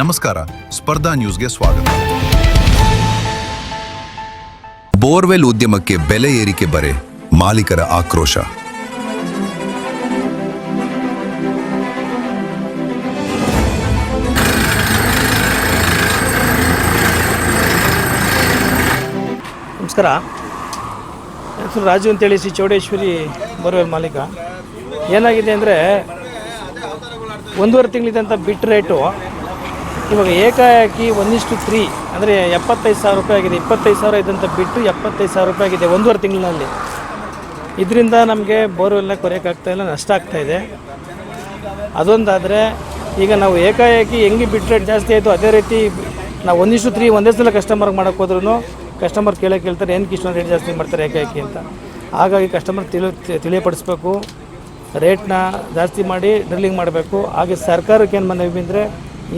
ನಮಸ್ಕಾರ, ಸ್ಪರ್ಧಾ ನ್ಯೂಸ್ಗೆ ಸ್ವಾಗತ. ಬೋರ್ವೆಲ್ ಉದ್ಯಮಕ್ಕೆ ಬೆಲೆ ಏರಿಕೆ ಬರೆ, ಮಾಲೀಕರ ಆಕ್ರೋಶ. ನಮಸ್ಕಾರ. ಹೆಸರು ರಾಜು ಅಂತೇಳಿ ಶ್ರೀ ಚೌಡೇಶ್ವರಿ ಬೋರ್ವೆಲ್ ಮಾಲೀಕ. ಏನಾಗಿದೆ ಅಂದರೆ 1.5 ತಿಂಗಳಿದ್ದಂಥ ಬಿಟ್ ರೇಟು ಇವಾಗ ಏಕಾಏಕಿ 1:3 ಅಂದರೆ 75,000 ರೂಪಾಯಿ ಆಗಿದೆ. 25,000 ಇದ್ದಂಥ ಬಿಟ್ಟು 75,000 ರೂಪಾಯಿ ಆಗಿದೆ 1.5 ತಿಂಗಳಿನಲ್ಲಿ. ಇದರಿಂದ ನಮಗೆ ಬೋರ್ವೆಲ್ನ ಕೊರೆಯೋಕ್ಕಾಗ್ತಾಯಿಲ್ಲ, ನಷ್ಟ ಆಗ್ತಾಯಿದೆ. ಅದೊಂದಾದರೆ ಈಗ ನಾವು ಏಕಾಏಕಿ ಹೆಂಗೆ ಬಿಟ್ ರೇಟ್ ಜಾಸ್ತಿ ಆಯಿತು, ಅದೇ ರೀತಿ ನಾವು 1:3 ಒಂದೇ ಸಲ ಕಸ್ಟಮರ್ಗೆ ಮಾಡೋಕ್ಕೆ ಹೋದ್ರೂ ಕಸ್ಟಮರ್ ಕೇಳ್ತಾರೆ ಏನಕ್ಕೆ ಇಷ್ಟೊಂದು ರೇಟ್ ಜಾಸ್ತಿ ಮಾಡ್ತಾರೆ ಏಕಾಏಕಿ ಅಂತ. ಹಾಗಾಗಿ ಕಸ್ಟಮರ್ ತಿಳಿಯಪಡಿಸ್ಬೇಕು, ರೇಟ್ನ ಜಾಸ್ತಿ ಮಾಡಿ ಡ್ರಿಲ್ಲಿಂಗ್ ಮಾಡಬೇಕು. ಹಾಗೆ ಸರ್ಕಾರಕ್ಕೆ ಏನು ಮನವಿ ಅಂದರೆ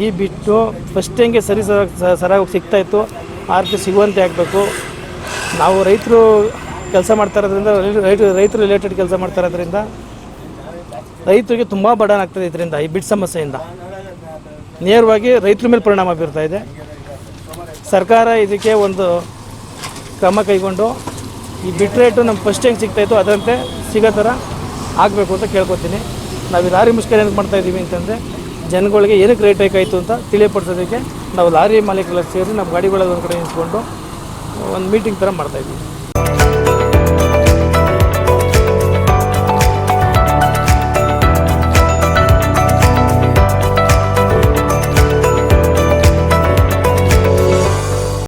ಈ ಬಿಟ್ಟು ಫಸ್ಟ್ ಹೆಂಗೆ ಸರಿಯಾಗಿ ಸಿಗ್ತಾಯಿತ್ತು ಆ ರೀತಿ ಸಿಗುವಂತೆ ಆಗಬೇಕು. ನಾವು ರೈತರು ಕೆಲಸ ಮಾಡ್ತಾ ಇರೋದ್ರಿಂದ, ರೈತರು ರಿಲೇಟೆಡ್ ಕೆಲಸ ಮಾಡ್ತಾ ಇರೋದ್ರಿಂದ ರೈತರಿಗೆ ತುಂಬ ಬರ್ಡನ್ ಆಗ್ತದೆ. ಇದರಿಂದ ಈ ಬಿಟ್ ಸಮಸ್ಯೆಯಿಂದ ನೇರವಾಗಿ ರೈತರ ಮೇಲೆ ಪರಿಣಾಮ ಬೀರ್ತಾ ಇದೆ. ಸರ್ಕಾರ ಇದಕ್ಕೆ ಒಂದು ಕ್ರಮ ಕೈಗೊಂಡು ಈ ಬಿಟ್ ರೇಟು ನಮ್ಗೆ ಫಸ್ಟ್ ಹೆಂಗೆ ಸಿಗ್ತಾಯಿತ್ತು ಅದರಂತೆ ಸಿಗೋ ಥರ ಆಗಬೇಕು ಅಂತ ಕೇಳ್ಕೊತೀನಿ. ನಾವು ಈ ಲಾರಿ ಮುಷ್ಕರ ಏನಕ್ಕೆ ಮಾಡ್ತಾಯಿದ್ದೀವಿ ಅಂತಂದರೆ ಜನಗಳಿಗೆ ಏನಕ್ಕೆ ರೇಟ್ ಆಯಿತು ಅಂತ ತಿಳಿಯಪಡಿಸೋದಕ್ಕೆ ನಾವು ಲಾರಿ ಮಾಲೀಕರೆಲ್ಲ ಸೇರಿ ನಮ್ಮ ಗಾಡಿಗಳಲ್ಲಿ ಒಂದು ಕಡೆ ನಿಂತ್ಕೊಂಡು ಒಂದು ಮೀಟಿಂಗ್ ಥರ ಮಾಡ್ತಾಯಿದ್ದೀವಿ.